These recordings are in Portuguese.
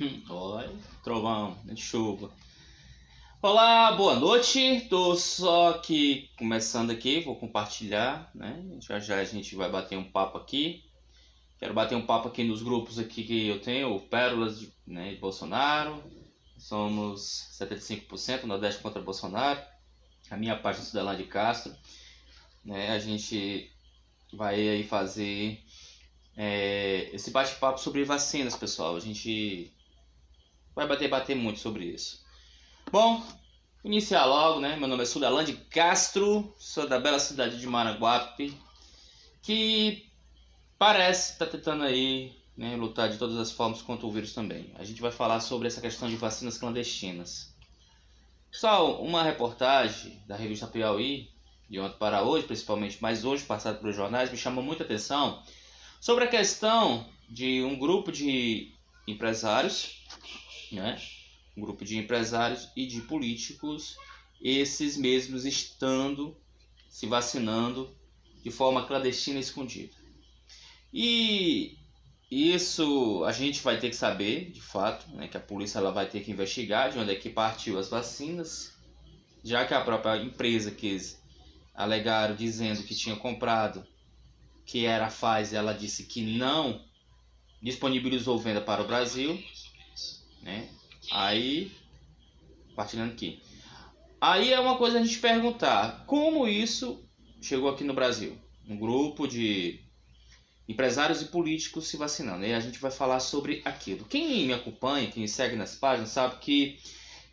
Oi, trovão, de chuva. Olá, boa noite. Tô só aqui começando aqui, vou compartilhar, né? Já já a gente vai bater um papo aqui. Quero bater um papo aqui nos grupos aqui que eu tenho, o Pérolas de Bolsonaro. Somos 75% Nordeste contra Bolsonaro. A minha página é Cidadã de Castro, né? A gente vai aí fazer esse bate-papo sobre vacinas, pessoal. A gente vai bater muito sobre isso. Bom, iniciar logo, né? Meu nome é Sudalan de Castro, sou da bela cidade de Maraguape, que parece estar tentando aí, né, lutar de todas as formas contra o vírus também. A gente vai falar sobre essa questão de vacinas clandestinas. Só uma reportagem da revista Piauí, de ontem para hoje, principalmente, mas hoje passado pelos jornais, me chamou muita atenção sobre a questão de um grupo de empresários, né? Um grupo de empresários e de políticos, esses mesmos estando se vacinando de forma clandestina e escondida. E isso a gente vai ter que saber, de fato, né, que a polícia ela vai ter que investigar de onde é que partiu as vacinas, já que a própria empresa que eles alegaram dizendo que tinha comprado, que era a Pfizer, ela disse que não disponibilizou venda para o Brasil, né? Aí, partilhando aqui. Aí é uma coisa a gente perguntar, como isso chegou aqui no Brasil? Um grupo de empresários e políticos se vacinando. E a gente vai falar sobre aquilo. Quem me acompanha, quem me segue nas páginas, sabe que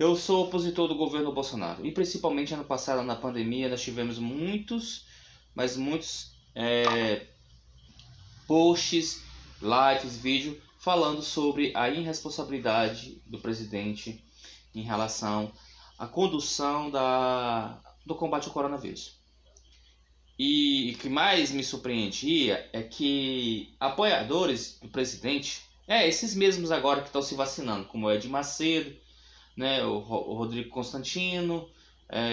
eu sou opositor do governo Bolsonaro. E principalmente ano passado, na pandemia, nós tivemos muitos posts, likes, vídeos falando sobre a irresponsabilidade do presidente em relação à condução do combate ao coronavírus. E o que mais me surpreendia é que apoiadores do presidente, esses mesmos agora que estão se vacinando, como o Ed Macedo, né, o Rodrigo Constantino,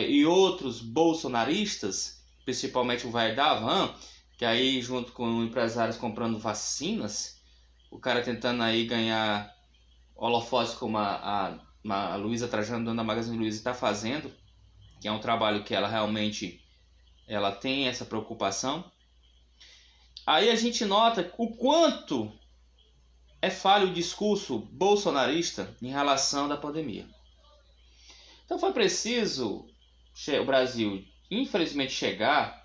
e outros bolsonaristas, principalmente o Vai da Van, que aí junto com empresários comprando vacinas, o cara tentando aí ganhar holofotes como a Luísa Trajano, dona da Magazine Luiza, está fazendo, que é um trabalho que ela realmente tem essa preocupação. Aí a gente nota o quanto é falho o discurso bolsonarista em relação à pandemia. Então foi preciso o Brasil, infelizmente, chegar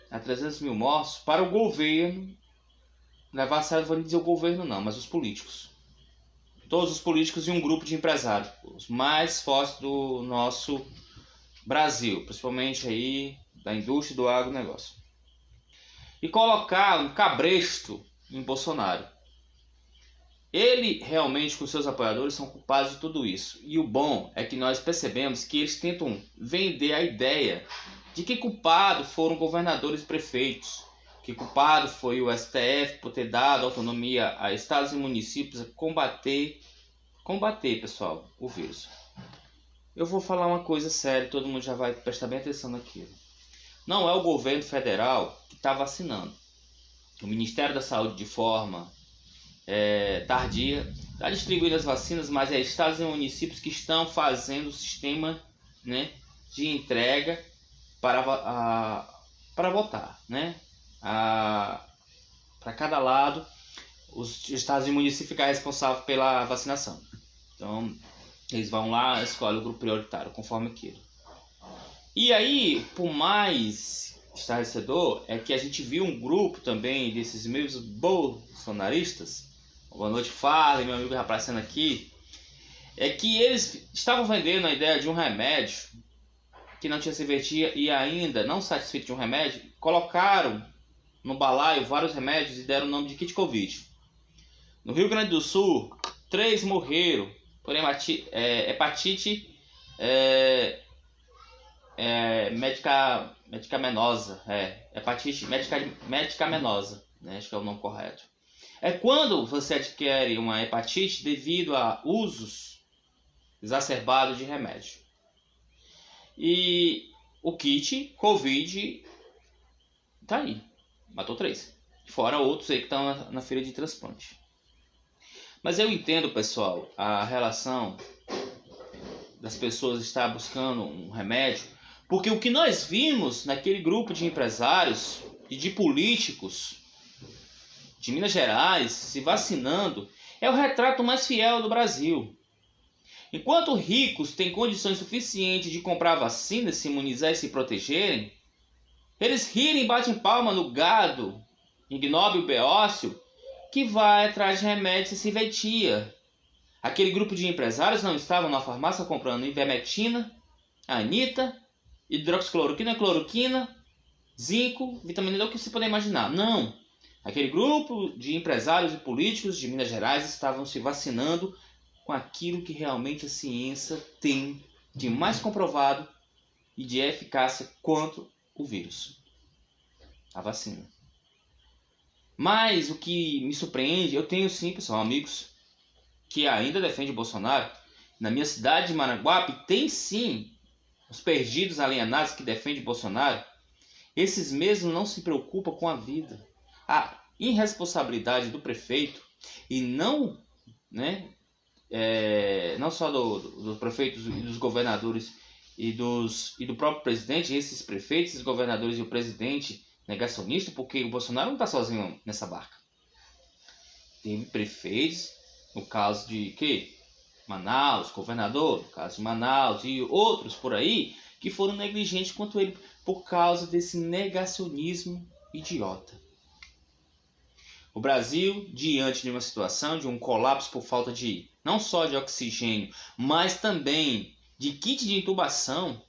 a 300 mil mortos para o governo levar a sério, não vou dizer o governo não, mas os políticos. Todos os políticos e um grupo de empresários, os mais fortes do nosso Brasil, principalmente aí da indústria do agronegócio. E colocar um cabresto em Bolsonaro. Ele realmente, com seus apoiadores, são culpados de tudo isso. E o bom é que nós percebemos que eles tentam vender a ideia de que culpado foram governadores e prefeitos, que culpado foi o STF por ter dado autonomia a estados e municípios a combater, pessoal, o vírus. Eu vou falar uma coisa séria, todo mundo já vai prestar bem atenção naquilo. Não é o governo federal que está vacinando. O Ministério da Saúde, de forma tardia, está distribuindo as vacinas, mas é estados e municípios que estão fazendo o sistema, né, de entrega para votar, né? Para cada lado, os estados e municípios ficam responsáveis pela vacinação. Então, eles vão lá, escolhem o grupo prioritário, conforme aquilo. E aí, por mais estarrecedor, é que a gente viu um grupo também desses mesmos bolsonaristas, boa noite, Farley, meu amigo já aparecendo aqui, é que eles estavam vendendo a ideia de um remédio que não tinha serventia e ainda, não satisfeito de um remédio, colocaram no balaio vários remédios e deram o nome de kit Covid. No Rio Grande do Sul, 3 morreram por hepatite medicamenosa, hepatite medicamenosa, né? Acho que é o nome correto. É quando você adquire uma hepatite devido a usos exacerbados de remédio. E o kit Covid tá aí, matou 3. Fora outros aí que estão na fila de transplante. Mas eu entendo, pessoal, a relação das pessoas estar buscando um remédio, porque o que nós vimos naquele grupo de empresários e de políticos de Minas Gerais se vacinando é o retrato mais fiel do Brasil. Enquanto ricos têm condições suficientes de comprar vacinas, se imunizar e se protegerem, eles rirem e batem palma no gado ignóbil beócio que vai atrás de remédios e se vetia. Aquele grupo de empresários não estavam na farmácia comprando ivermectina, anita, hidroxicloroquina, cloroquina, zinco, vitamina D, o que você puder imaginar. Não. Aquele grupo de empresários e políticos de Minas Gerais estavam se vacinando com aquilo que realmente a ciência tem de mais comprovado e de eficácia contra o vírus, a vacina. Mas o que me surpreende, eu tenho sim, pessoal, amigos que ainda defendem o Bolsonaro. Na minha cidade de Maranguape tem sim os perdidos alienados que defendem o Bolsonaro. Esses mesmos não se preocupam com a vida. A irresponsabilidade do prefeito, e não, não só dos prefeitos e dos governadores e do próprio presidente, esses prefeitos, esses governadores e o presidente negacionista, porque o Bolsonaro não está sozinho nessa barca. Teve prefeitos, no caso de Manaus, governador, no caso de Manaus e outros por aí, que foram negligentes quanto ele por causa desse negacionismo idiota. O Brasil, diante de uma situação de um colapso por falta de não só de oxigênio, mas também de kit de intubação,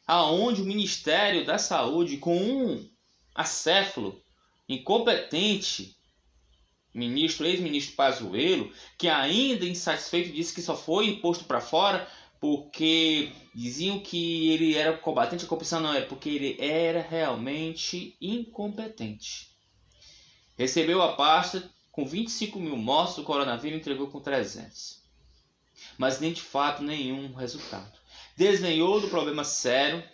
aonde o Ministério da Saúde, com um acéfalo incompetente, ex-ministro Pazuello, que ainda insatisfeito disse que só foi posto para fora porque diziam que ele era combatente, a corrupção não era, porque ele era realmente incompetente. Recebeu a pasta com 25 mil mortos do coronavírus e entregou com 300. Mas nem de fato nenhum resultado. Desdenhou do problema sério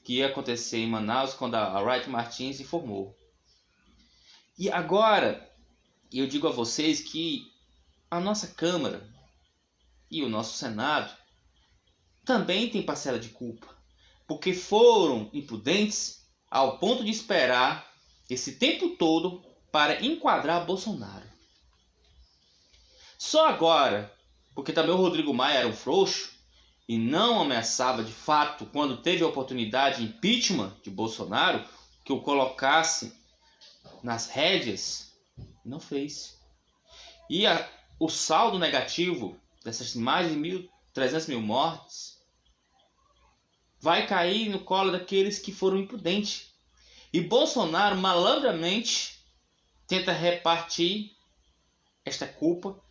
que ia acontecer em Manaus quando a Wright Martins informou. E agora eu digo a vocês que a nossa Câmara e o nosso Senado também tem parcela de culpa, porque foram imprudentes ao ponto de esperar esse tempo todo para enquadrar Bolsonaro. Só agora, porque também o Rodrigo Maia era um frouxo e não ameaçava de fato, quando teve a oportunidade de impeachment de Bolsonaro, que o colocasse nas rédeas, não fez. E o saldo negativo dessas mais de 300 mil mortes vai cair no colo daqueles que foram imprudentes. E Bolsonaro malandramente tenta repartir esta culpa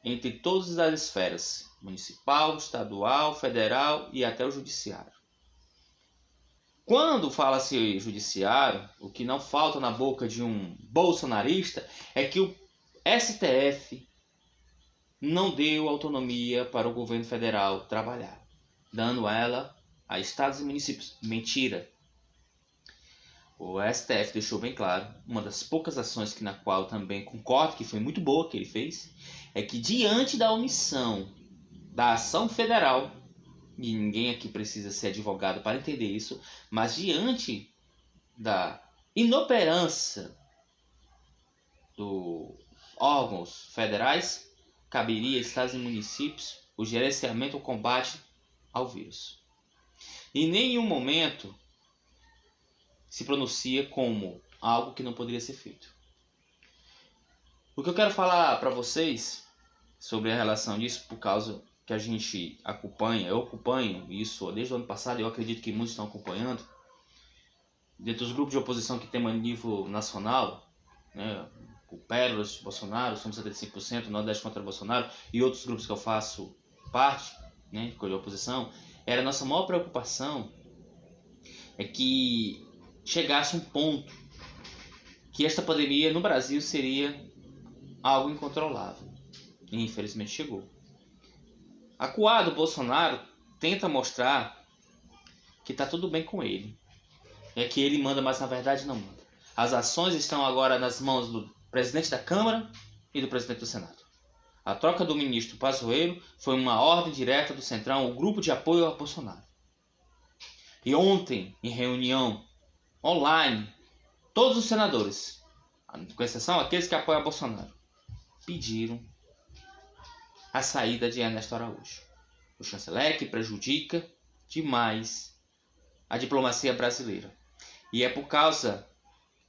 entre todas as esferas, municipal, estadual, federal e até o judiciário. Quando fala-se judiciário, o que não falta na boca de um bolsonarista é que o STF não deu autonomia para o governo federal trabalhar, dando ela a estados e municípios. Mentira. O STF deixou bem claro, uma das poucas ações na qual eu também concordo que foi muito boa que ele fez, é que diante da omissão da ação federal, e ninguém aqui precisa ser advogado para entender isso, mas diante da inoperância dos órgãos federais, caberia a estados e municípios o gerenciamento ou combate ao vírus. Em nenhum momento se pronuncia como algo que não poderia ser feito. O que eu quero falar para vocês sobre a relação disso, por causa que a gente acompanha, eu acompanho isso desde o ano passado, eu acredito que muitos estão acompanhando, dentro dos grupos de oposição que tem a nível nacional, o Pérolas de Bolsonaro, somos 75%, Nordeste contra Bolsonaro, e outros grupos que eu faço parte, de oposição, era a nossa maior preocupação é que chegasse um ponto que esta pandemia no Brasil seria algo incontrolável. E infelizmente chegou. Acuado, Bolsonaro tenta mostrar que está tudo bem com ele. É que ele manda, mas na verdade não manda. As ações estão agora nas mãos do presidente da Câmara e do presidente do Senado. A troca do ministro Pazuello foi uma ordem direta do Centrão, o grupo de apoio a Bolsonaro. E ontem, em reunião online, todos os senadores, com exceção aqueles que apoiam a Bolsonaro, pediram a saída de Ernesto Araújo, o chanceler que prejudica demais a diplomacia brasileira. E é por causa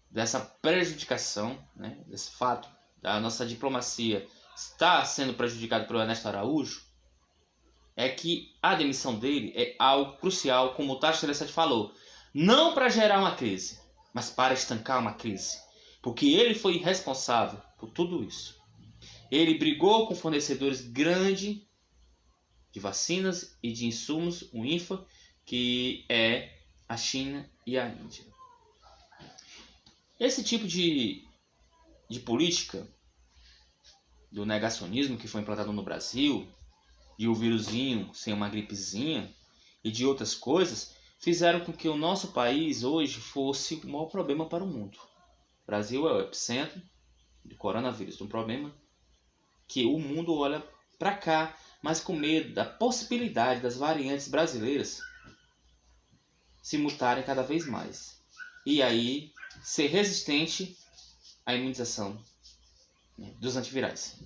dessa prejudicação, né, desse fato da nossa diplomacia estar sendo prejudicada pelo Ernesto Araújo, é que a demissão dele é algo crucial, como o Tasso Gereissati falou, não para gerar uma crise, mas para estancar uma crise, porque ele foi responsável por tudo isso. Ele brigou com fornecedores grandes de vacinas e de insumos, o INFA, que é a China e a Índia. Esse tipo de política do negacionismo que foi implantado no Brasil, de um vírusinho sem uma gripezinha e de outras coisas, fizeram com que o nosso país hoje fosse o maior problema para o mundo. O Brasil é o epicentro do coronavírus, de um problema que o mundo olha para cá, mas com medo da possibilidade das variantes brasileiras se mutarem cada vez mais. E aí ser resistente à imunização, né, dos antivirais,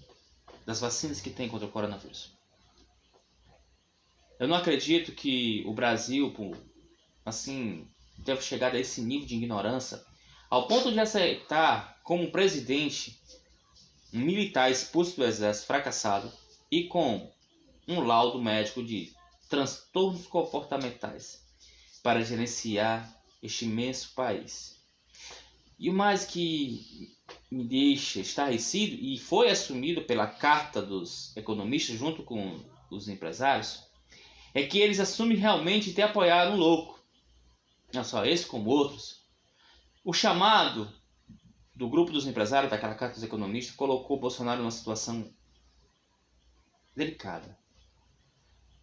das vacinas que tem contra o coronavírus. Eu não acredito que o Brasil, assim, deve chegar a esse nível de ignorância ao ponto de aceitar como presidente um militar expulso do exército fracassado e com um laudo médico de transtornos comportamentais para gerenciar este imenso país. E o mais que me deixa estarrecido, e foi assumido pela Carta dos Economistas junto com os empresários, é que eles assumem realmente ter apoiado um louco. Não só esse, como outros. O chamado do grupo dos empresários, daquela Carta dos Economistas, colocou Bolsonaro numa situação delicada.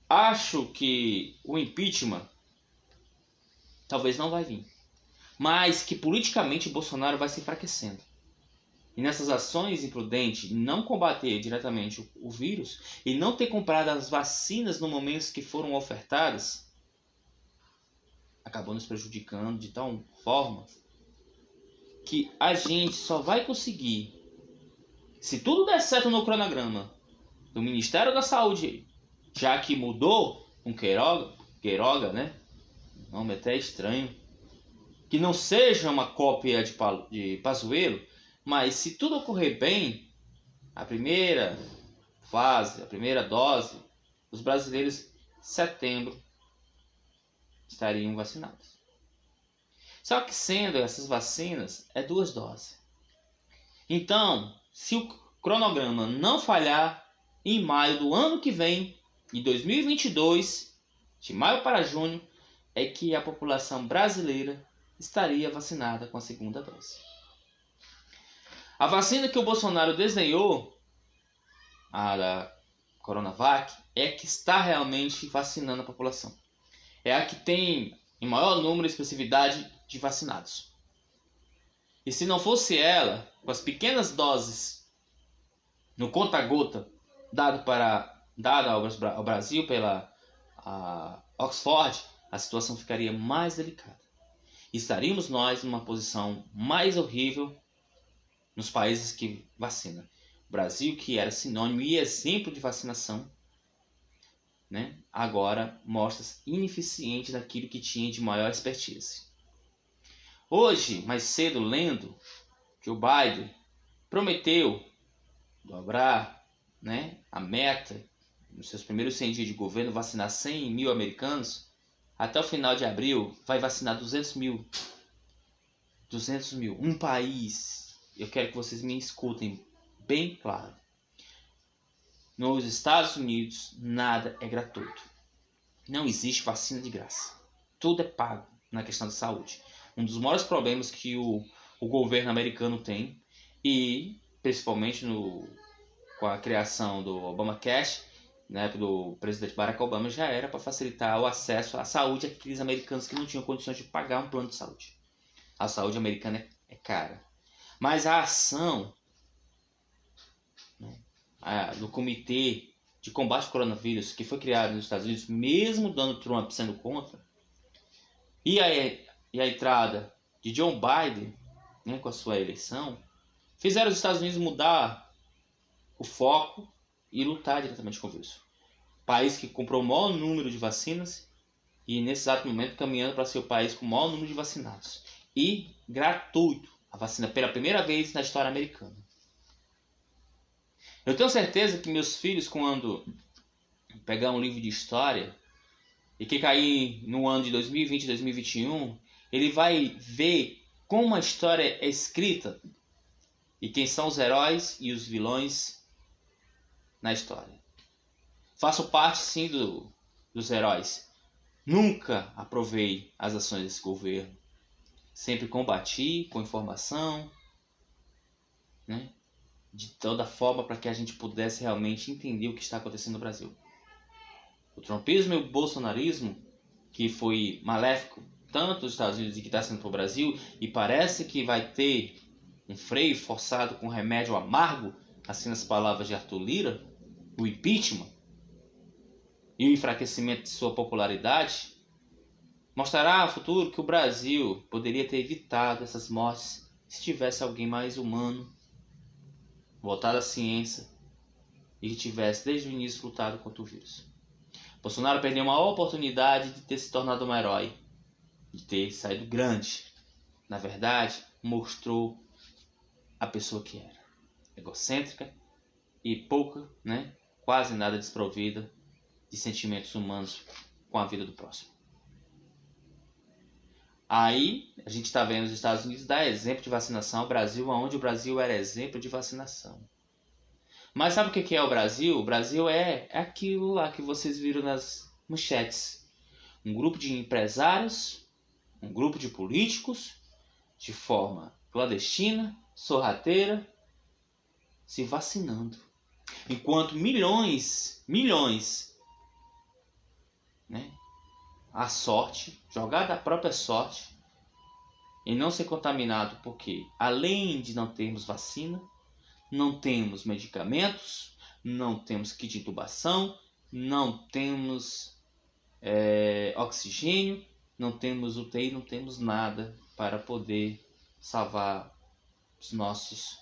Acho que o impeachment talvez não vai vir, mas que politicamente Bolsonaro vai se enfraquecendo. E nessas ações imprudentes, não combater diretamente o vírus e não ter comprado as vacinas no momento que foram ofertadas, acabou nos prejudicando de tal forma que a gente só vai conseguir, se tudo der certo no cronograma do Ministério da Saúde, já que mudou um Queiroga, né? Nome até estranho, que não seja uma cópia de Pazuello, mas se tudo ocorrer bem, a primeira fase, a primeira dose, os brasileiros em setembro estariam vacinados. Só que sendo essas vacinas, é 2 doses. Então, se o cronograma não falhar, em maio do ano que vem, em 2022, de maio para junho, é que a população brasileira estaria vacinada com a segunda dose. A vacina que o Bolsonaro desenhou, a da Coronavac, é que está realmente vacinando a população. É a que tem em maior número e expressividade de vacinados. E se não fosse ela, com as pequenas doses no conta-gota dado ao Brasil pela Oxford, a situação ficaria mais delicada. Estaríamos nós numa posição mais horrível nos países que vacinam. O Brasil, que era sinônimo e exemplo de vacinação, né, agora mostra-se ineficiente naquilo que tinha de maior expertise. Hoje, mais cedo, lendo que o Biden prometeu dobrar, né, a meta nos seus primeiros 100 dias de governo, vacinar 100 mil americanos. Até o final de abril vai vacinar 200 mil. 200 mil. Um país. Eu quero que vocês me escutem bem claro. Nos Estados Unidos, nada é gratuito. Não existe vacina de graça. Tudo é pago na questão da saúde. Um dos maiores problemas que o governo americano tem, e principalmente com a criação do Obamacare, na época do presidente Barack Obama, já era para facilitar o acesso à saúde àqueles americanos que não tinham condições de pagar um plano de saúde. A saúde americana é cara. Mas a ação do Comitê de Combate ao Coronavírus, que foi criado nos Estados Unidos, mesmo Donald Trump sendo contra, e a entrada de Joe Biden, né, com a sua eleição, fizeram os Estados Unidos mudar o foco e lutar diretamente com o vírus. País que comprou o maior número de vacinas e nesse exato momento caminhando para ser o país com o maior número de vacinados. E gratuito a vacina pela primeira vez na história americana. Eu tenho certeza que meus filhos, quando pegar um livro de história e que cair no ano de 2020 e 2021, ele vai ver como a história é escrita e quem são os heróis e os vilões na história. Faço parte, sim, dos heróis. Nunca aprovei as ações desse governo. Sempre combati com informação, né, de toda forma para que a gente pudesse realmente entender o que está acontecendo no Brasil. O trumpismo e o bolsonarismo, que foi maléfico tanto nos Estados Unidos e que está sendo para o Brasil, e parece que vai ter um freio forçado com remédio amargo, assim nas palavras de Arthur Lira, o impeachment, e o enfraquecimento de sua popularidade, mostrará ao futuro que o Brasil poderia ter evitado essas mortes se tivesse alguém mais humano, voltado à ciência e que tivesse desde o início lutado contra o vírus. Bolsonaro perdeu uma oportunidade de ter se tornado um herói, de ter saído grande. Na verdade, mostrou a pessoa que era, egocêntrica e pouca, quase nada desprovida de sentimentos humanos com a vida do próximo. Aí a gente está vendo os Estados Unidos dar exemplo de vacinação ao Brasil, onde o Brasil era exemplo de vacinação. Mas sabe o que é o Brasil? O Brasil é aquilo lá que vocês viram nas manchetes. Um grupo de empresários, um grupo de políticos, de forma clandestina, sorrateira, se vacinando. Enquanto milhões, a sorte, jogada a própria sorte, e não ser contaminado, porque além de não termos vacina, não temos medicamentos, não temos kit de intubação, não temos oxigênio, não temos UTI, não temos nada para poder salvar os nossos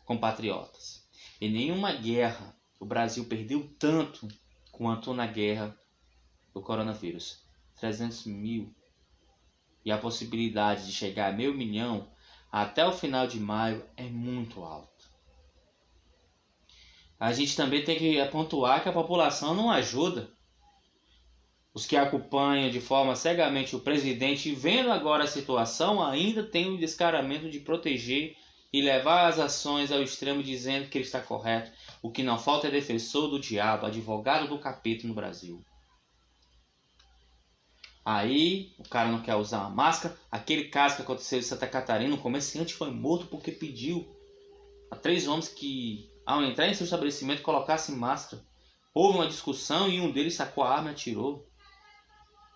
compatriotas. Em nenhuma guerra o Brasil perdeu tanto quanto na guerra do coronavírus. 300 mil. E a possibilidade de chegar a 500 mil até o final de maio é muito alta. A gente também tem que pontuar que a população não ajuda. Os que acompanham de forma cegamente o presidente, vendo agora a situação, ainda tem o descaramento de proteger e levar as ações ao extremo dizendo que ele está correto. O que não falta é defensor do diabo, advogado do capeta no Brasil. Aí o cara não quer usar uma máscara. Aquele caso que aconteceu em Santa Catarina, um comerciante foi morto porque pediu a 3 homens que, ao entrar em seu estabelecimento, colocassem máscara. Houve uma discussão e um deles sacou a arma e atirou.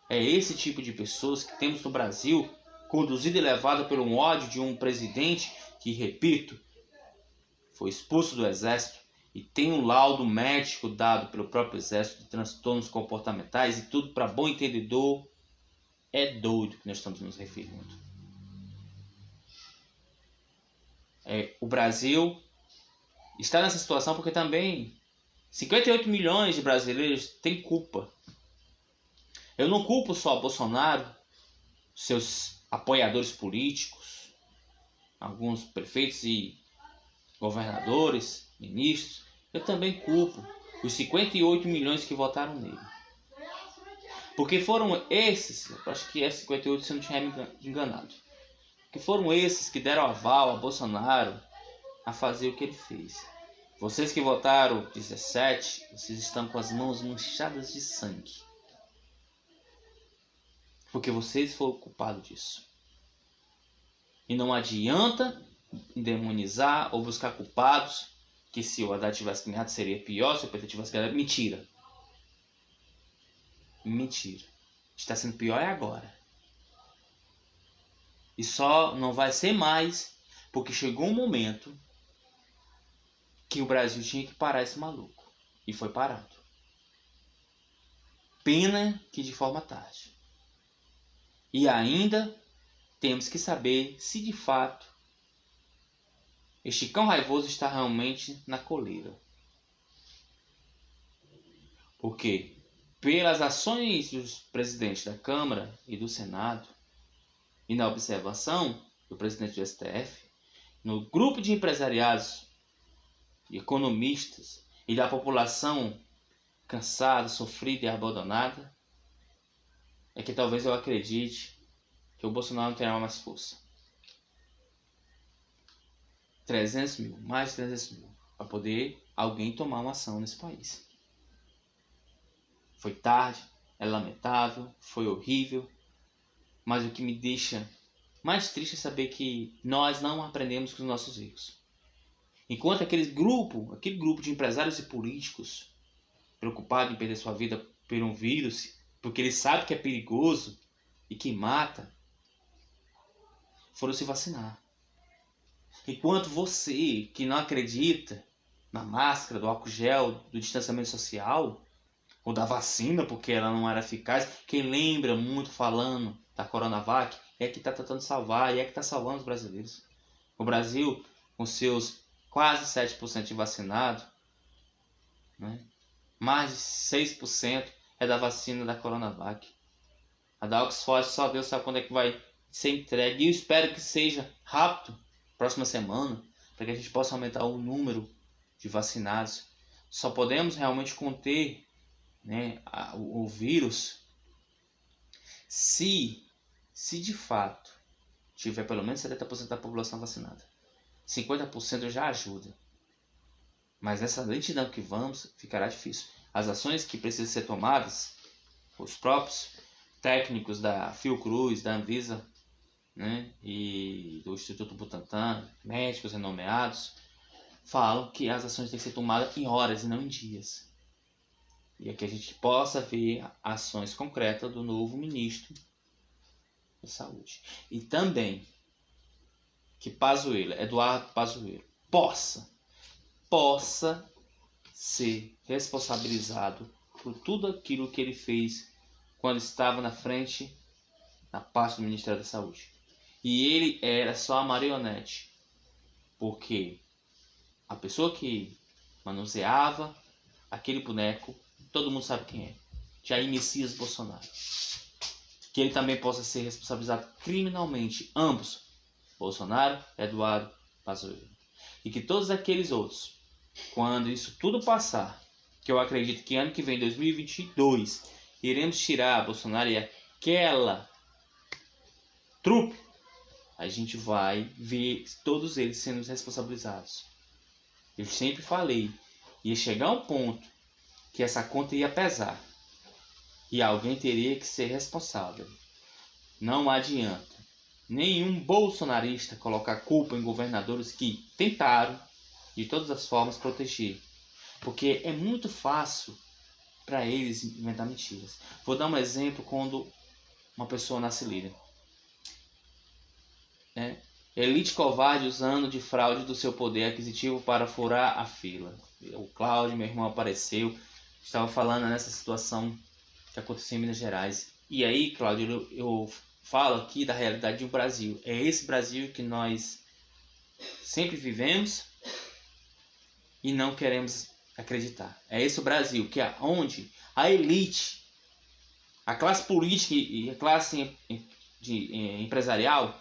É esse tipo de pessoas que temos no Brasil, conduzido e levado pelo ódio de um presidente que, repito, foi expulso do exército e tem um laudo médico dado pelo próprio exército de transtornos comportamentais e tudo para bom entendedor. É doido que nós estamos nos referindo. O Brasil está nessa situação porque também 58 milhões de brasileiros têm culpa. Eu não culpo só Bolsonaro, seus apoiadores políticos, alguns prefeitos e governadores, ministros. Eu também culpo os 58 milhões que votaram nele. Porque foram esses, eu acho que é 58 se eu não tiver me enganado, que foram esses que deram aval a Bolsonaro a fazer o que ele fez. Vocês que votaram 17, vocês estão com as mãos manchadas de sangue. Porque vocês foram culpados disso. E não adianta demonizar ou buscar culpados, que se o Haddad tivesse ganhado seria pior, se o PT tivesse ganhado. Mentira. Mentira. Está sendo pior agora. E só não vai ser mais porque chegou um momento que o Brasil tinha que parar esse maluco. E foi parado. Pena que de forma tarde. E ainda temos que saber se de fato este cão raivoso está realmente na coleira. Porque, pelas ações dos presidentes da Câmara e do Senado, e na observação do presidente do STF, no grupo de empresariados, economistas e da população cansada, sofrida e abandonada, é que talvez eu acredite que o Bolsonaro não terá mais força. 300 mil, mais de 300 mil, para poder alguém tomar uma ação nesse país. Foi tarde, é lamentável, foi horrível, mas o que me deixa mais triste é saber que nós não aprendemos com os nossos erros. Enquanto aquele grupo de empresários e políticos preocupado em perder sua vida por um vírus, porque ele sabe que é perigoso e que mata, foram se vacinar. Enquanto você, que não acredita na máscara, do álcool gel, do distanciamento social, ou da vacina, porque ela não era eficaz, quem lembra muito falando da Coronavac, é que está tentando salvar, e é que está salvando os brasileiros. O Brasil, com seus quase 7% de vacinado, né, mais de 6% é da vacina da Coronavac. A da Oxford só Deus sabe quando é que vai ser entregue. E eu espero que seja rápido, próxima semana, para que a gente possa aumentar o número de vacinados. Só podemos realmente conter, né, o vírus se de fato tiver pelo menos 70% da população vacinada. 50% já ajuda. Mas nessa lentidão que vamos, ficará difícil. As ações que precisam ser tomadas, os próprios técnicos da Fiocruz, da Anvisa, né, e do Instituto Butantan, médicos renomeados, falam que as ações têm que ser tomadas em horas e não em dias. E aqui a gente possa ver ações concretas do novo ministro da Saúde. E também que Pazuello, Eduardo Pazuello, possa ser responsabilizado por tudo aquilo que ele fez quando estava na frente, na parte do Ministério da Saúde. E ele era só a marionete, porque a pessoa que manuseava aquele boneco, todo mundo sabe quem é, Jair Messias Bolsonaro. Que ele também possa ser responsabilizado criminalmente, ambos, Bolsonaro e Eduardo Pazuello. E que todos aqueles outros, quando isso tudo passar, que eu acredito que ano que vem, 2022, iremos tirar Bolsonaro e aquela trupe, a gente vai ver todos eles sendo responsabilizados. Eu sempre falei, ia chegar um ponto que essa conta ia pesar e alguém teria que ser responsável. Não adianta nenhum bolsonarista colocar culpa em governadores que tentaram de todas as formas proteger, porque é muito fácil para eles inventar mentiras. Vou dar um exemplo quando uma pessoa nasce líder. Elite covarde usando de fraude do seu poder aquisitivo para furar a fila. O Cláudio, meu irmão, apareceu, estava falando nessa situação que aconteceu em Minas Gerais. E aí, Cláudio, eu falo aqui da realidade do Brasil. É esse Brasil que nós sempre vivemos e não queremos acreditar. É esse o Brasil que é onde a elite, a classe política e a classe empresarial,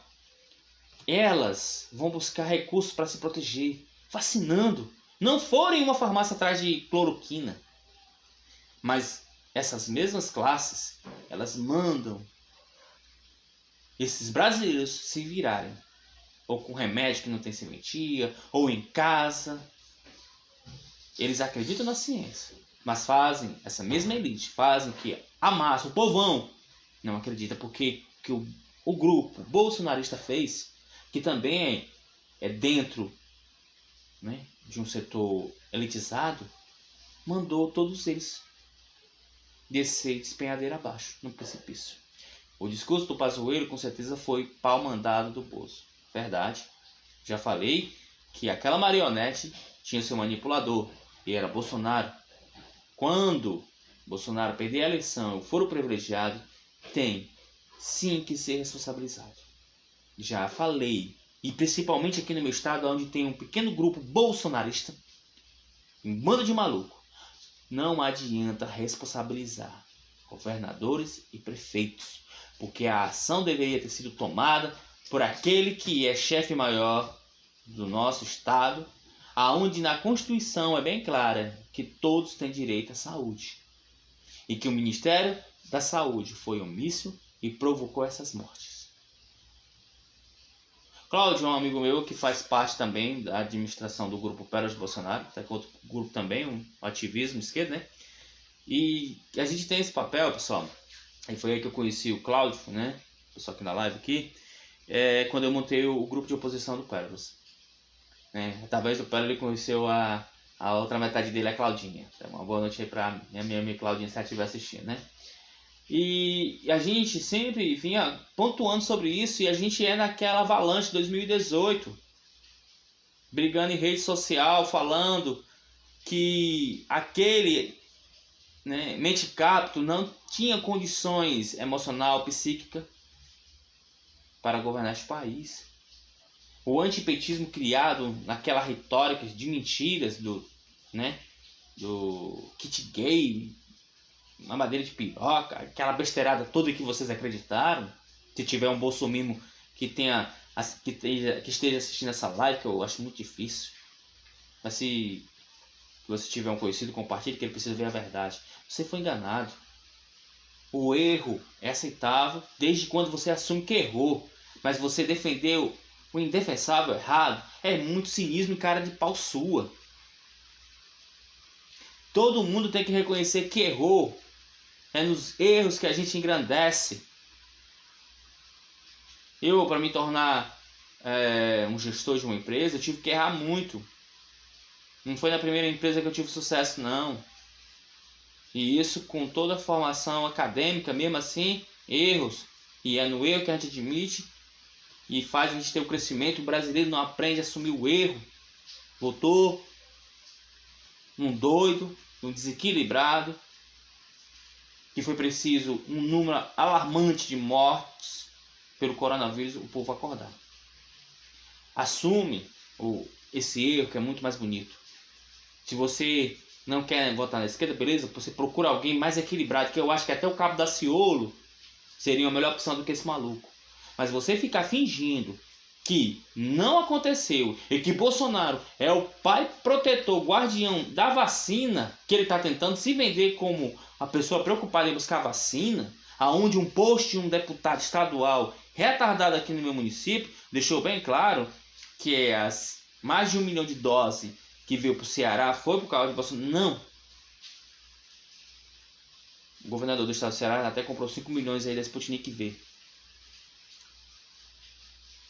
elas vão buscar recursos para se proteger, vacinando. Não forem uma farmácia atrás de cloroquina. Mas essas mesmas classes, elas mandam esses brasileiros se virarem. Ou com remédio que não tem serventia, ou em casa. Eles acreditam na ciência, mas fazem, essa mesma elite, fazem que a massa, o povão, não acredita. Porque que o grupo bolsonarista fez, que também é dentro, né, de um setor elitizado, mandou todos eles descer despenhadeira abaixo, no precipício. O discurso do Pazuello com certeza foi pau mandado do Bozo. Verdade. Já falei que aquela marionete tinha seu manipulador, e era Bolsonaro. Quando Bolsonaro perder a eleição e for o privilegiado, tem sim que ser responsabilizado. Já falei, e principalmente aqui no meu estado, onde tem um pequeno grupo bolsonarista, um bando de maluco, não adianta responsabilizar governadores e prefeitos, porque a ação deveria ter sido tomada por aquele que é chefe maior do nosso estado, aonde na Constituição é bem clara que todos têm direito à saúde e que o Ministério da Saúde foi omisso e provocou essas mortes. Cláudio é um amigo meu que faz parte também da administração do grupo Pérolas de Bolsonaro, tá com outro grupo também, um ativismo esquerdo, né? E a gente tem esse papel, pessoal. E foi aí que eu conheci o Cláudio, né? O pessoal aqui na live aqui, quando eu montei o grupo de oposição do Pérolas. Através do Pérolas ele conheceu a outra metade dele, a Claudinha. Então, uma boa noite aí pra minha amiga Claudinha, se ela estiver assistindo, né? E a gente sempre vinha pontuando sobre isso, e a gente naquela avalanche de 2018, brigando em rede social, falando que aquele mentecapto não tinha condições emocional, psíquica para governar este país. O antipetismo criado naquela retórica de mentiras do kit gay, mamadeira de piroca, aquela besteirada toda que vocês acreditaram. Se tiver um bolsominion que esteja assistindo essa live, que eu acho muito difícil, mas se você tiver um conhecido, compartilhe, que ele precisa ver a verdade. Você foi enganado. O erro é aceitável desde quando você assume que errou, mas você defendeu o indefensável errado, é muito cinismo e cara de pau sua. Todo mundo tem que reconhecer que errou. É nos erros que a gente engrandece. Eu, para me tornar um gestor de uma empresa, eu tive que errar muito. Não foi na primeira empresa que eu tive sucesso, não. E isso com toda a formação acadêmica, mesmo assim, erros. E é no erro que a gente admite e faz a gente ter o crescimento. O brasileiro não aprende a assumir o erro. Voltou um doido, um desequilibrado, que foi preciso um número alarmante de mortes pelo coronavírus, o povo acordar. Assume esse erro, que é muito mais bonito. Se você não quer votar na esquerda, beleza, você procura alguém mais equilibrado, que eu acho que até o Cabo Daciolo seria uma melhor opção do que esse maluco. Mas você ficar fingindo que não aconteceu e que Bolsonaro é o pai protetor, guardião da vacina, que ele está tentando se vender como a pessoa preocupada em buscar vacina, aonde um post de um deputado estadual retardado aqui no meu município deixou bem claro que as mais de 1 milhão de doses que veio para o Ceará foi por causa de Bolsonaro. Não. O governador do estado do Ceará até comprou 5 milhões aí da Sputnik V.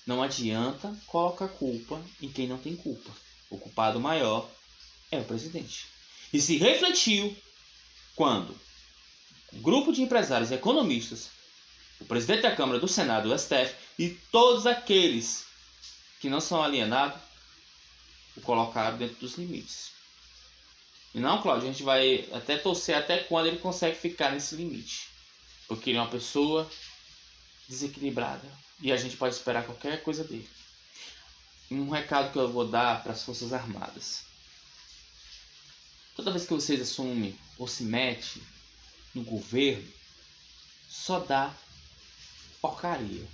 Não adianta colocar culpa em quem não tem culpa. O culpado maior é o presidente. E se refletiu quando um grupo de empresários e economistas, o presidente da Câmara, do Senado, do STF e todos aqueles que não são alienados, o colocaram dentro dos limites. E não, Cláudio, a gente vai até torcer até quando ele consegue ficar nesse limite. Porque ele é uma pessoa desequilibrada. E a gente pode esperar qualquer coisa dele. Um recado que eu vou dar para as Forças Armadas. Toda vez que vocês assumem ou se metem no governo, só dá porcaria.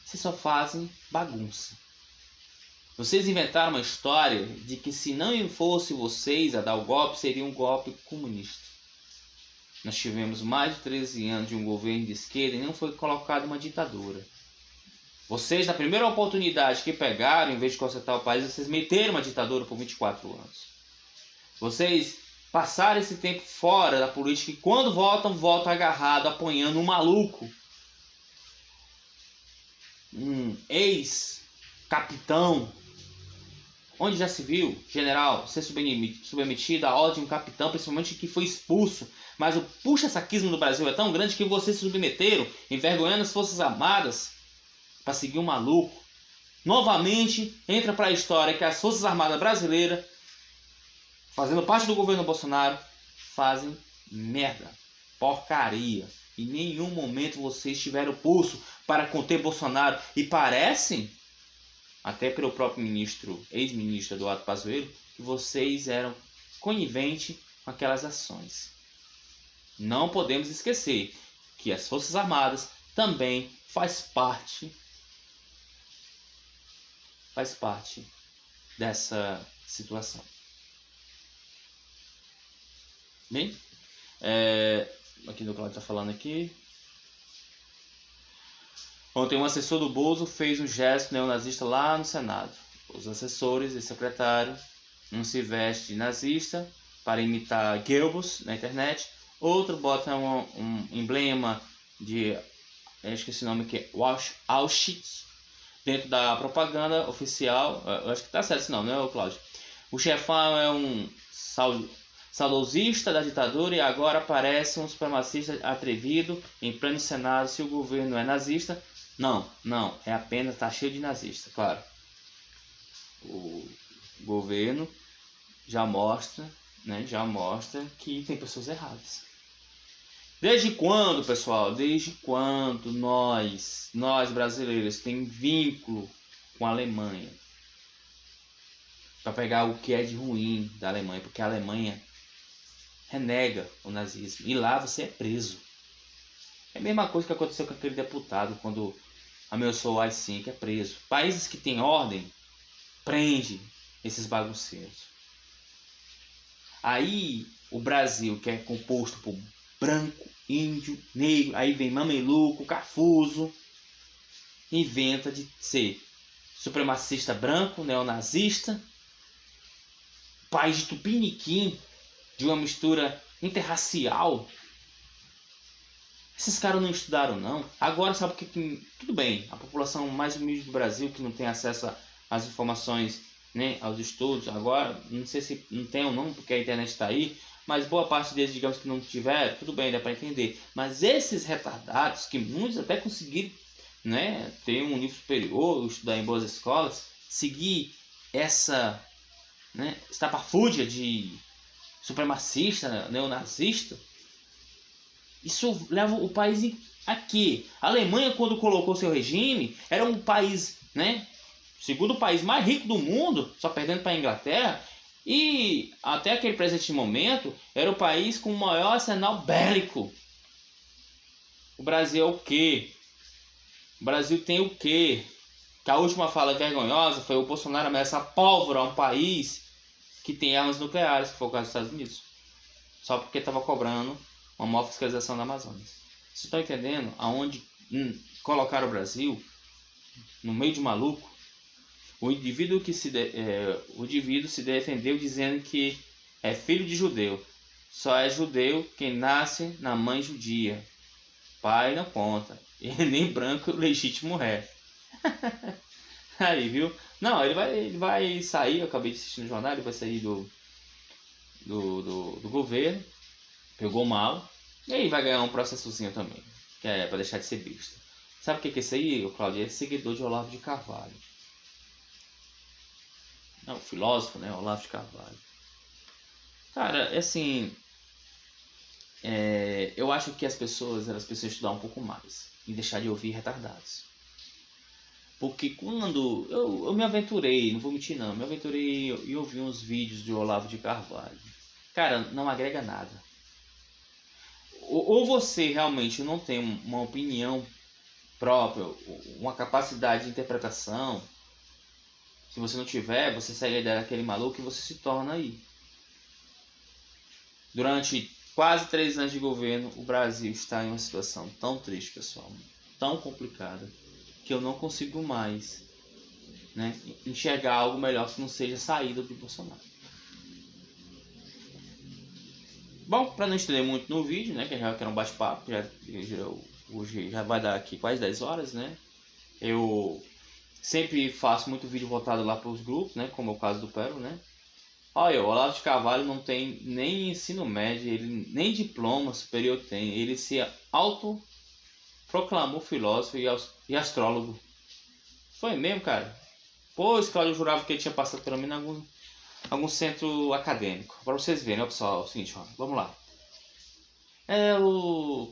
Vocês só fazem bagunça. Vocês inventaram uma história de que se não fosse vocês a dar o golpe, seria um golpe comunista. Nós tivemos mais de 13 anos de um governo de esquerda e não foi colocada uma ditadura. Vocês, na primeira oportunidade que pegaram, em vez de consertar o país, vocês meteram uma ditadura por 24 anos. Vocês passaram esse tempo fora da política e quando voltam agarrado, apanhando um maluco. Um ex-capitão. Onde já se viu, general, ser submetido à ordem de um capitão, principalmente que foi expulso. Mas o puxa-saquismo do Brasil é tão grande que vocês se submeteram, envergonhando as Forças Armadas, para seguir um maluco. novamente entra para a história que as Forças Armadas Brasileiras, fazendo parte do governo Bolsonaro, fazem merda, porcaria. Em nenhum momento vocês tiveram pulso para conter Bolsonaro e parecem, até pelo próprio ex-ministro Eduardo Pazuello, que vocês eram coniventes com aquelas ações. Não podemos esquecer que as Forças Armadas também faz parte dessa situação. Bem, aqui do Cláudio está falando aqui. Ontem um assessor do Bozo fez um gesto neonazista lá no Senado. Os assessores e secretário não se veste de nazista para imitar Goebbels na internet. Outro bota um emblema de, eu esqueci o nome, que é Auschwitz, dentro da propaganda oficial. Eu acho que tá certo esse nome, né, Cláudio? O chefão é um saudosista da ditadura e agora parece um supremacista atrevido em pleno Senado. Se o governo é nazista, não, é apenas, tá cheio de nazista, claro. O governo já mostra que tem pessoas erradas. Desde quando, pessoal? Desde quando nós brasileiros tem vínculo com a Alemanha? Para pegar o que é de ruim da Alemanha, porque a Alemanha renega o nazismo e lá você é preso. É a mesma coisa que aconteceu com aquele deputado quando ameaçou o AI-5, é preso. Países que têm ordem prende esses bagunceiros. Aí o Brasil, que é composto por branco, índio, negro, aí vem mameluco, cafuso, inventa de ser supremacista branco, neonazista, país de tupiniquim, de uma mistura interracial. Esses caras não estudaram, não. Agora sabe o que... Tudo bem, a população mais humilde do Brasil, que não tem acesso às informações, né, aos estudos, agora, não sei se não tem ou não, porque a internet está aí, mas boa parte deles, digamos que não tiver, tudo bem, dá para entender. Mas esses retardados, que muitos até conseguiram, né, ter um nível superior, estudar em boas escolas, seguir essa, né, estapafúrdia de supremacista, neonazista, isso leva o país a quê? A Alemanha, quando colocou seu regime, era um país, né, segundo país mais rico do mundo, só perdendo para a Inglaterra, e até aquele presente momento era o país com o maior arsenal bélico. O Brasil é o quê? O Brasil tem o quê? Que a última fala vergonhosa foi o Bolsonaro ameaçar pólvora a um país que tem armas nucleares, que foi o caso dos Estados Unidos, só porque estava cobrando uma maior fiscalização da Amazônia. Vocês estão entendendo aonde colocaram o Brasil? No meio de maluco. O indivíduo se defendeu dizendo que é filho de judeu. Só é judeu quem nasce na mãe judia. Pai não conta. Ele nem branco legítimo é. Aí, viu? Não, ele vai sair, eu acabei de assistir no jornal, ele vai sair do governo. Pegou mal. E aí vai ganhar um processozinho também. Que é pra deixar de ser besta. Sabe o que é esse aí, Claudio? É seguidor de Olavo de Carvalho. Não, filósofo, né? Olavo de Carvalho. Cara, assim... eu acho que as pessoas, elas precisam estudar um pouco mais. E deixar de ouvir retardados. Porque quando... Eu me aventurei, não vou mentir não. Me aventurei e ouvi uns vídeos de Olavo de Carvalho. Cara, não agrega nada. Ou você realmente não tem uma opinião própria, uma capacidade de interpretação. Se você não tiver, você segue a ideia daquele maluco e você se torna aí. Durante quase 3 anos de governo, o Brasil está em uma situação tão triste, pessoal, tão complicada, que eu não consigo mais, né, enxergar algo melhor que não seja a saída de Bolsonaro. Bom, para não estender muito no vídeo, né, que já era um bate-papo, hoje já vai dar aqui quase 10 horas, né? Eu sempre faço muito vídeo voltado lá para os grupos, né, como é o caso do Pero, né? Olha, o Olavo de Carvalho não tem nem ensino médio, ele nem diploma superior tem, ele se autoproclamou filósofo e astrólogo. Foi mesmo, cara? Pois, Cláudio, eu jurava que ele tinha passado pelo menos em algum centro acadêmico. Para vocês verem, né, pessoal? É o seguinte, ó, vamos lá.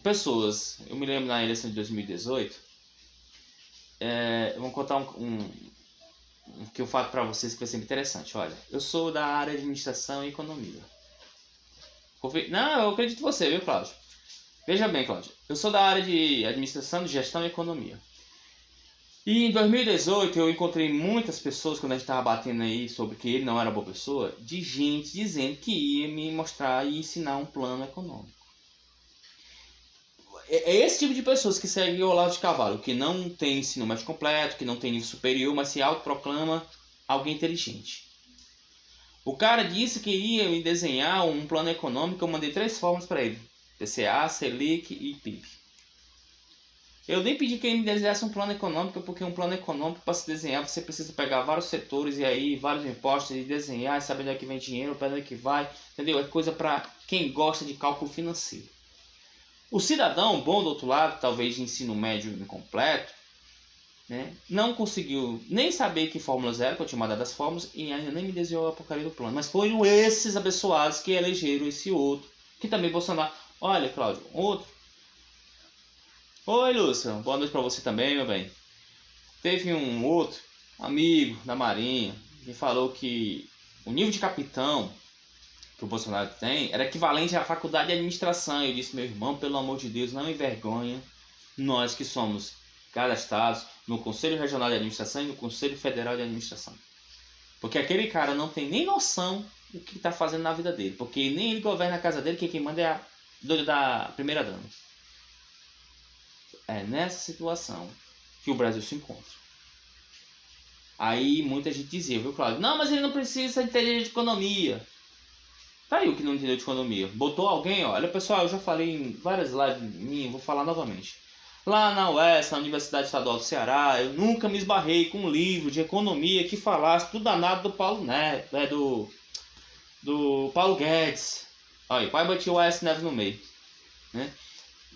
Pessoas, eu me lembro na eleição de 2018, eu vou contar um fato para vocês que vai ser interessante. Olha, eu sou da área de administração e economia. Não, eu acredito em você, viu, Cláudio? Veja bem, Cláudio, eu sou da área de administração, de gestão e economia. E em 2018 eu encontrei muitas pessoas, quando a gente estava batendo aí sobre que ele não era boa pessoa, de gente dizendo que ia me mostrar e ensinar um plano econômico. É esse tipo de pessoas que seguem o Olavo de Carvalho, que não tem ensino médio completo, que não tem nível superior, mas se autoproclama alguém inteligente. O cara disse que ia me desenhar um plano econômico, eu mandei 3 fórmulas para ele: PCA, Selic e PIB. Eu nem pedi que ele me desenhasse um plano econômico, porque um plano econômico, para se desenhar, você precisa pegar vários setores e aí vários impostos e desenhar, e saber onde é que vem dinheiro, para onde é que vai, entendeu? É coisa para quem gosta de cálculo financeiro. O cidadão bom do outro lado, talvez de ensino médio incompleto, né, não conseguiu nem saber que fórmulas eram, que eu tinha mandado as fórmulas, e ainda nem me desenhou a porcaria do plano. Mas foram esses abençoados que elegeram esse outro, que também Bolsonaro. Olha, Cláudio, outro. Oi, Lúcia, boa noite para você também, meu bem. Teve um outro amigo da Marinha que falou que o nível de capitão que o Bolsonaro tem era equivalente à faculdade de administração. Eu disse, meu irmão, pelo amor de Deus, não envergonha nós que somos cadastrados no Conselho Regional de Administração e no Conselho Federal de Administração. Porque aquele cara não tem nem noção do que está fazendo na vida dele. Porque nem ele governa a casa dele, quem manda é a doida da primeira dama. É nessa situação que o Brasil se encontra. Aí muita gente dizia, viu, Cláudio? Não, mas ele não precisa entender de economia. Tá aí o que não entendeu de economia. Botou alguém, olha pessoal, eu já falei em várias lives minhas, vou falar novamente. Lá na UES, na Universidade Estadual do Ceará, eu nunca me esbarrei com um livro de economia que falasse tudo danado do Paulo Neves, do Paulo Guedes. Olha, pai batia o UES Neves no meio, né?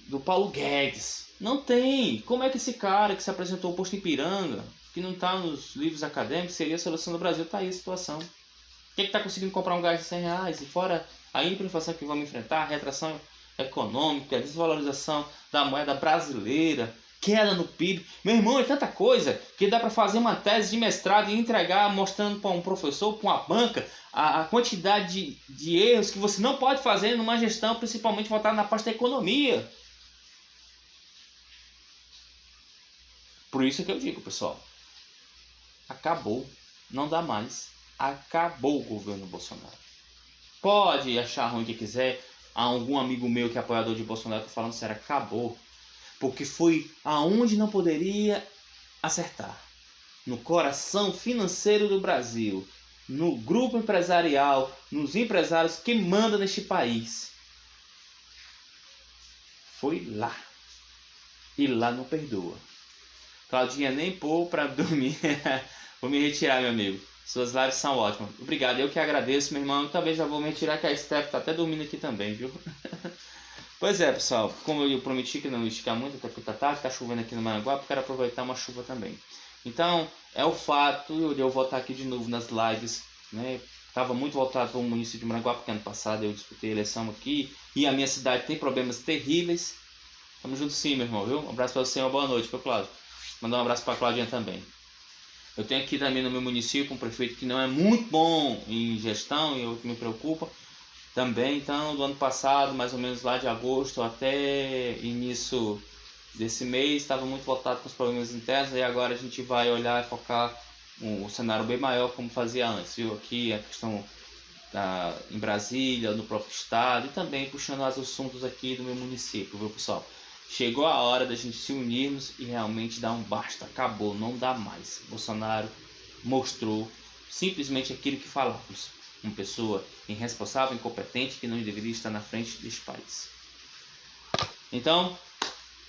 Do Paulo Guedes. Não tem. Como é que esse cara que se apresentou o posto Ipiranga, que não está nos livros acadêmicos, seria a solução do Brasil? Tá aí a situação. Quem está conseguindo comprar um gás de R$100? E fora a hiperinflação que vamos enfrentar, a retração econômica, a desvalorização da moeda brasileira, queda no PIB. Meu irmão, é tanta coisa que dá para fazer uma tese de mestrado e entregar mostrando para um professor, para uma banca, a quantidade de erros que você não pode fazer numa gestão, principalmente voltada na parte da economia. Por isso que eu digo, pessoal, acabou, não dá mais, acabou o governo Bolsonaro. Pode achar ruim que quiser, há algum amigo meu que é apoiador de Bolsonaro está falando sério, acabou, porque foi aonde não poderia acertar, no coração financeiro do Brasil, no grupo empresarial, nos empresários que mandam neste país. Foi lá, e lá não perdoa. Claudinha, nem pôr para dormir. Vou me retirar, meu amigo. Suas lives são ótimas. Obrigado, eu que agradeço, meu irmão. Talvez já vou me retirar, que a Steph tá até dormindo aqui também, viu? Pois é, pessoal. Como eu prometi que não ia esticar muito, até porque tá tarde, tá chovendo aqui no Maranguape, quero aproveitar uma chuva também. Então, é o fato de eu voltar aqui de novo nas lives, né? Tava muito voltado para o município de Maranguape, porque ano passado eu disputei a eleição aqui, e a minha cidade tem problemas terríveis. Tamo junto sim, meu irmão, viu? Um abraço para você e uma boa noite, viu, Cláudio? Mandar um abraço para a Claudinha também. Eu tenho aqui também no meu município um prefeito que não é muito bom em gestão e é o que me preocupa também. Então, do ano passado, mais ou menos lá de agosto até início desse mês, estava muito voltado com os problemas internos. E agora a gente vai olhar e focar um cenário bem maior como fazia antes. Viu? Aqui a questão em Brasília, no próprio estado e também puxando os assuntos aqui do meu município, viu, pessoal? Chegou a hora da gente se unirmos e realmente dar um basta. Acabou, não dá mais. Bolsonaro mostrou simplesmente aquilo que falávamos. Uma pessoa irresponsável, incompetente, que não deveria estar na frente deste país. Então,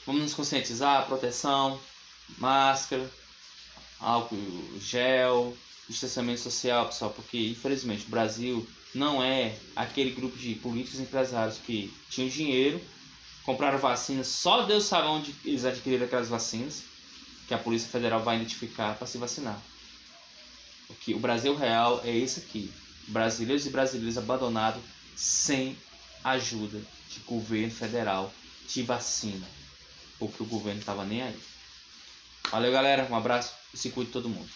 vamos nos conscientizar, proteção, máscara, álcool gel, distanciamento social, pessoal, porque infelizmente o Brasil não é aquele grupo de políticos e empresários que tinham dinheiro, compraram vacinas, só Deus sabe onde eles adquiriram aquelas vacinas, que a Polícia Federal vai identificar para se vacinar. O Brasil real é esse aqui. Brasileiros e brasileiras abandonados sem ajuda de governo federal, de vacina, porque o governo estava nem aí. Valeu, galera, um abraço e se cuide todo mundo.